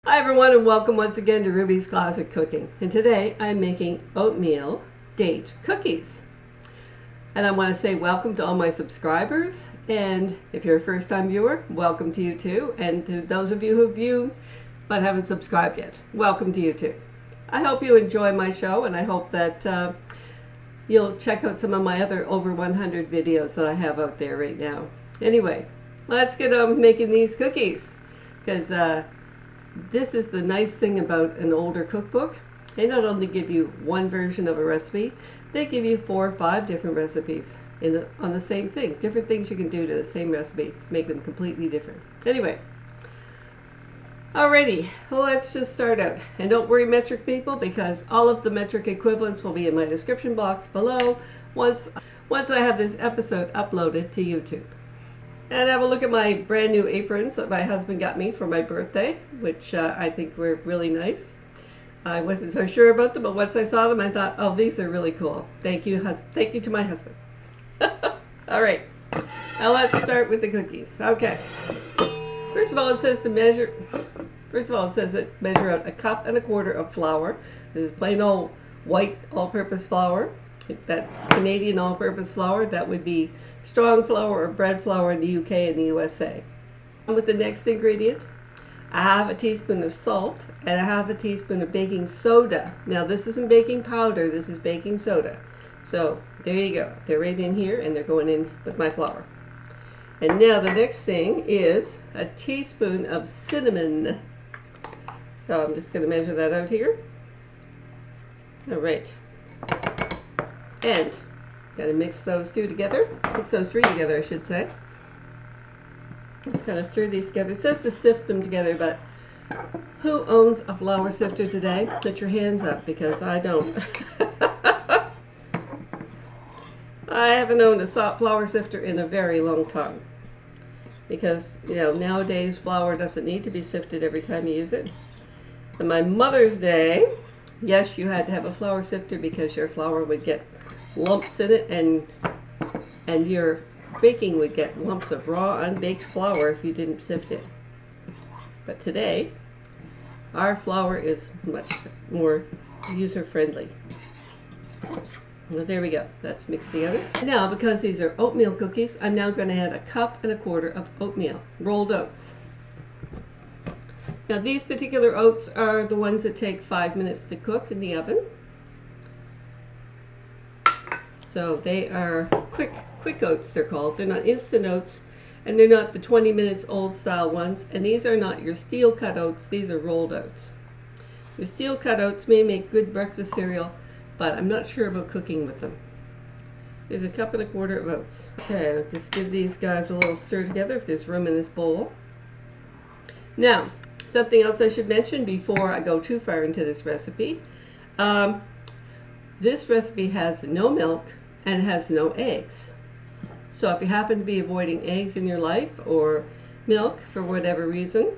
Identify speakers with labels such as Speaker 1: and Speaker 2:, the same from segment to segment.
Speaker 1: Hi everyone, and welcome once again to Ruby's Classic Cooking. And today I'm making oatmeal date cookies. And I want to say welcome to all my subscribers, and if you're a first time viewer, welcome to you too. And to those of you who view but haven't subscribed yet, welcome to you too. I hope you enjoy my show, and I hope that you'll check out some of my other over 100 videos that I have out there right now. Anyway, let's get on making these cookies, because this is the nice thing about an older cookbook. They not only give you one version of a recipe, they give you 4 or 5 different recipes on the same thing. Different things you can do to the same recipe, make them completely different. Anyway, alrighty, well, let's just start out. And don't worry, metric people, because all of the metric equivalents will be in my description box below once I have this episode uploaded to YouTube. And have a look at my brand new aprons that my husband got me for my birthday, which I think were really nice. I wasn't so sure about them, but once I saw them, I thought, oh, these are really cool. Thank you to my husband. All right, now let's start with the cookies. Okay. First of all, it says measure out 1.25 cups of flour. This is plain old white all-purpose flour. That's Canadian all-purpose flour. That would be strong flour or bread flour in the UK and the USA. With the next ingredient, 1/2 teaspoon of salt and 1/2 teaspoon of baking soda. Now this isn't baking powder, this is baking soda. So there you go. They're right in here and they're going in with my flour. And now the next thing is a teaspoon of cinnamon. So I'm just going to measure that out here. All right. And got to mix those three together, I should say. Just kind of stir these together. It says to sift them together, but who owns a flour sifter today? Put your hands up, because I don't. I haven't owned a soft flour sifter in a very long time, because nowadays flour doesn't need to be sifted every time you use it. In my mother's day, yes, you had to have a flour sifter because your flour would get lumps in it, and your baking would get lumps of raw unbaked flour if you didn't sift it. But today our flour is much more user friendly. Well, there we go, that's mixed together. Now, because these are oatmeal cookies, I'm now going to add 1.25 cups of oatmeal, rolled oats. Now these particular oats are the ones that take 5 minutes to cook in the oven. So they are quick oats, they're called. They're not instant oats, and they're not the 20 minutes old style ones. And these are not your steel cut oats, these are rolled oats. Your steel cut oats may make good breakfast cereal, but I'm not sure about cooking with them. There's 1.25 cups of oats. Okay, I'll just give these guys a little stir together if there's room in this bowl. Now, something else I should mention before I go too far into this recipe. This recipe has no milk and it has no eggs. So if you happen to be avoiding eggs in your life or milk for whatever reason,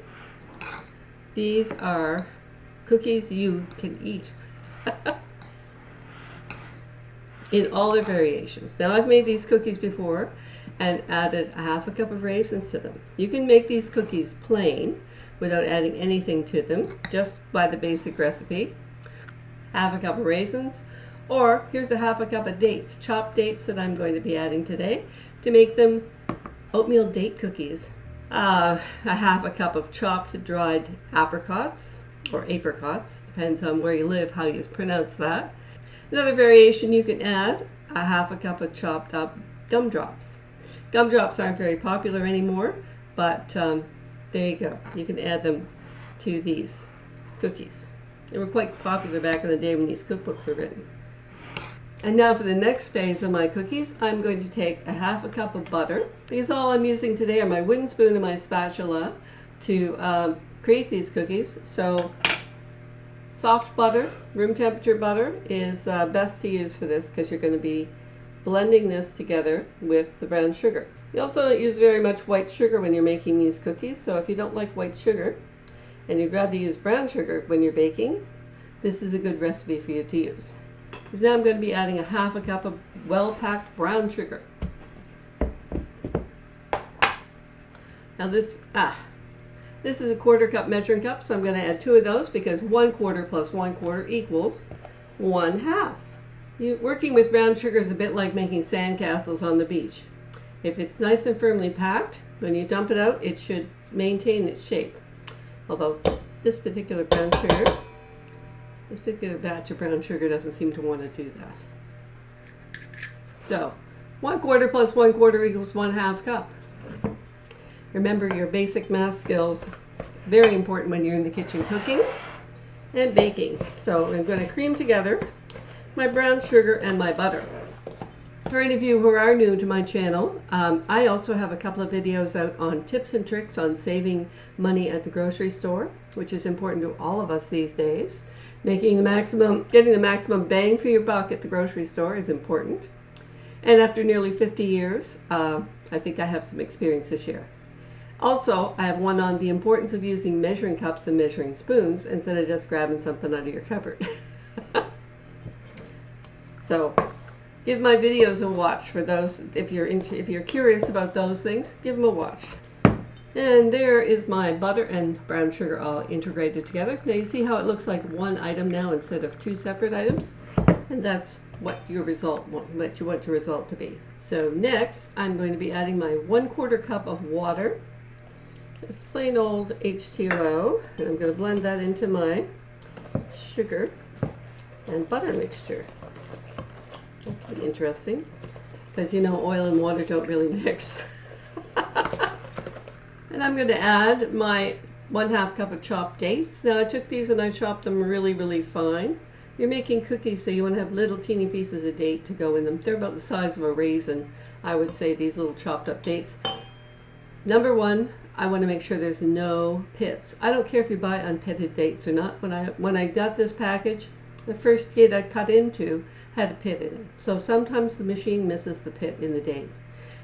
Speaker 1: these are cookies you can eat in all their variations. Now I've made these cookies before and added 1/2 cup of raisins to them. You can make these cookies plain without adding anything to them, just by the basic recipe. 1/2 cup of raisins, or here's 1/2 cup of dates, chopped dates that I'm going to be adding today to make them oatmeal date cookies. 1/2 cup of chopped dried apricots, or apricots, depends on where you live, how you pronounce that. Another variation you can add, 1/2 cup of chopped up gumdrops. Gumdrops aren't very popular anymore, but there you go. You can add them to these cookies. They were quite popular back in the day when these cookbooks were written. And now for the next phase of my cookies, I'm going to take 1/2 cup of butter, because all I'm using today are my wooden spoon and my spatula to create these cookies. So soft butter, room temperature butter, is best to use for this, because you're going to be blending this together with the brown sugar. You also don't use very much white sugar when you're making these cookies, so if you don't like white sugar and you'd rather use brown sugar when you're baking, this is a good recipe for you to use. Because now I'm going to be adding 1/2 cup of well-packed brown sugar. Now This is a 1/4 cup measuring cup, so I'm going to add 2 of those because 1/4 plus 1/4 equals 1/2. Working with brown sugar is a bit like making sandcastles on the beach. If it's nice and firmly packed, when you dump it out, it should maintain its shape. Although this particular batch of brown sugar doesn't seem to want to do that. So 1/4 plus 1/4 equals 1/2 cup. Remember your basic math skills, very important when you're in the kitchen cooking and baking. So I'm going to cream together my brown sugar and my butter. For any of you who are new to my channel, I also have a couple of videos out on tips and tricks on saving money at the grocery store, which is important to all of us these days. Getting the maximum bang for your buck at the grocery store is important. And after nearly 50 years, I think I have some experience to share. Also, I have one on the importance of using measuring cups and measuring spoons instead of just grabbing something out of your cupboard. So, give my videos a watch for those. If you're curious about those things, give them a watch. And there is my butter and brown sugar all integrated together. Now you see how it looks like one item now instead of 2 separate items, and that's what you want your result to be. So next, I'm going to be adding my 1/4 cup of water. It's plain old H2O, and I'm going to blend that into my sugar and butter mixture. That'll be interesting, because you know oil and water don't really mix. And I'm going to add my 1/2 cup of chopped dates. Now I took these and I chopped them really fine. You're making cookies, so you want to have little teeny pieces of date to go in them. They're about the size of a raisin, I would say, these little chopped up dates. Number one, I want to make sure there's no pits. I don't care if you buy unpitted dates or not. When I got this package, the first date I cut into had a pit in it. So sometimes the machine misses the pit in the date.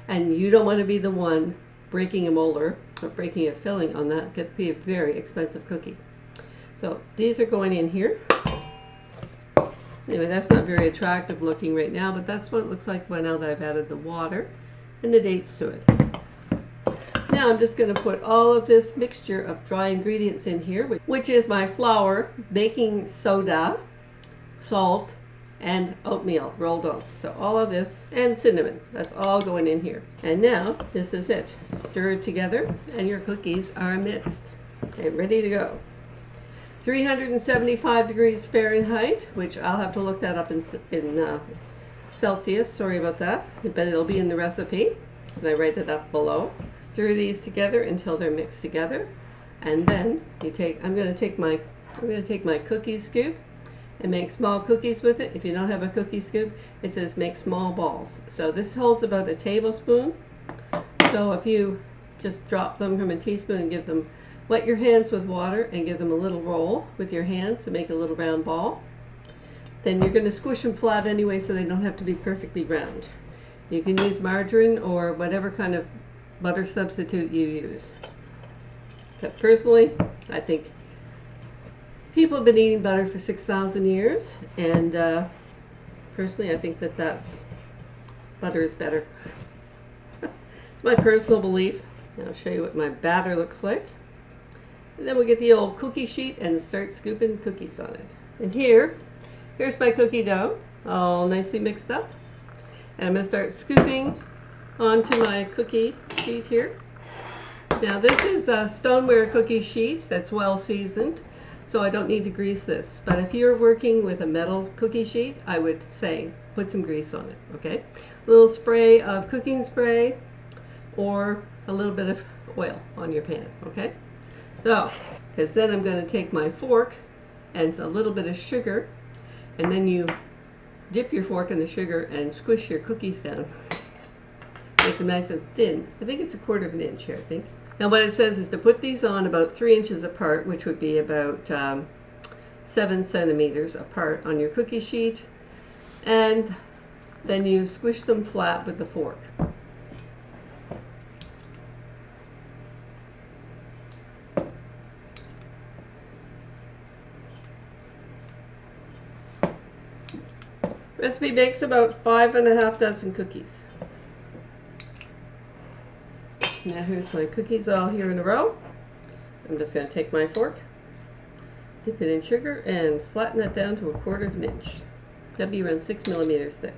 Speaker 1: And you don't want to be the one breaking a molar or breaking a filling on that. It could be a very expensive cookie. So these are going in here. Anyway, that's not very attractive looking right now, but that's what it looks like now that I've added the water and the dates to it. Now I'm just going to put all of this mixture of dry ingredients in here, which is my flour, baking soda, salt, and oatmeal, rolled oats. So all of this, and cinnamon, that's all going in here. And now this is it. Stir it together and your cookies are mixed and ready to go. 375 degrees Fahrenheit, which I'll have to look that up in Celsius, sorry about that, but it'll be in the recipe and I write it up below. Stir these together until they're mixed together, and then I'm going to take my cookie scoop and make small cookies with it. If you don't have a cookie scoop, it says make small balls. So this holds about a tablespoon. So if you just drop them from a teaspoon and wet your hands with water and give them a little roll with your hands to make a little round ball, then you're going to squish them flat anyway so they don't have to be perfectly round. You can use margarine or whatever kind of butter substitute you use. But personally, I think people have been eating butter for 6,000 years, and personally I think that butter is better. It's my personal belief. And I'll show you what my batter looks like. And then we'll get the old cookie sheet and start scooping cookies on it. And here's my cookie dough, all nicely mixed up. And I'm going to start scooping onto my cookie sheet here. Now this is a stoneware cookie sheet that's well seasoned, so I don't need to grease this. But if you're working with a metal cookie sheet, I would say put some grease on it, okay? A little spray of cooking spray or a little bit of oil on your pan, okay? So, because then I'm going to take my fork and a little bit of sugar, and then you dip your fork in the sugar and squish your cookies down. Make them nice and thin. I think it's 1/4 of an inch here, I think. Now what it says is to put these on about 3 inches apart, which would be about 7 centimeters apart on your cookie sheet, and then you squish them flat with the fork. Recipe makes about 5½ dozen cookies. Now here's my cookies all here in a row. I'm just going to take my fork, dip it in sugar, and flatten that down to 1/4 of an inch. That'd be around 6 millimeters thick.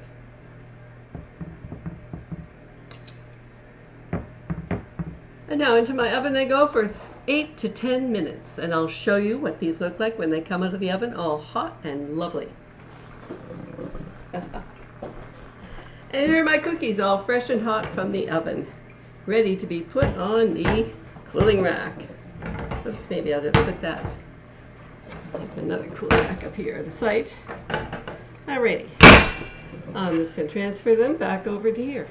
Speaker 1: And now into my oven they go for 8 to 10 minutes, and I'll show you what these look like when they come out of the oven, all hot and lovely. And here are my cookies, all fresh and hot from the oven, ready to be put on the cooling rack. Oops, maybe I'll just put that. Have another cooling rack up here at the site. Alrighty, I'm just going to transfer them back over to here.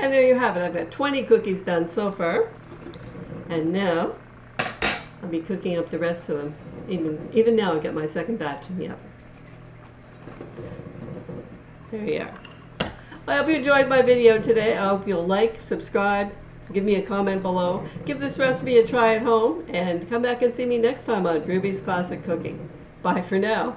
Speaker 1: And there you have it. I've got 20 cookies done so far. And now I'll be cooking up the rest of them. Even now I've got my second batch in the oven. There you are. Well, I hope you enjoyed my video today. I hope you'll like, subscribe, give me a comment below. Give this recipe a try at home, and come back and see me next time on Ruby's Classic Cooking. Bye for now.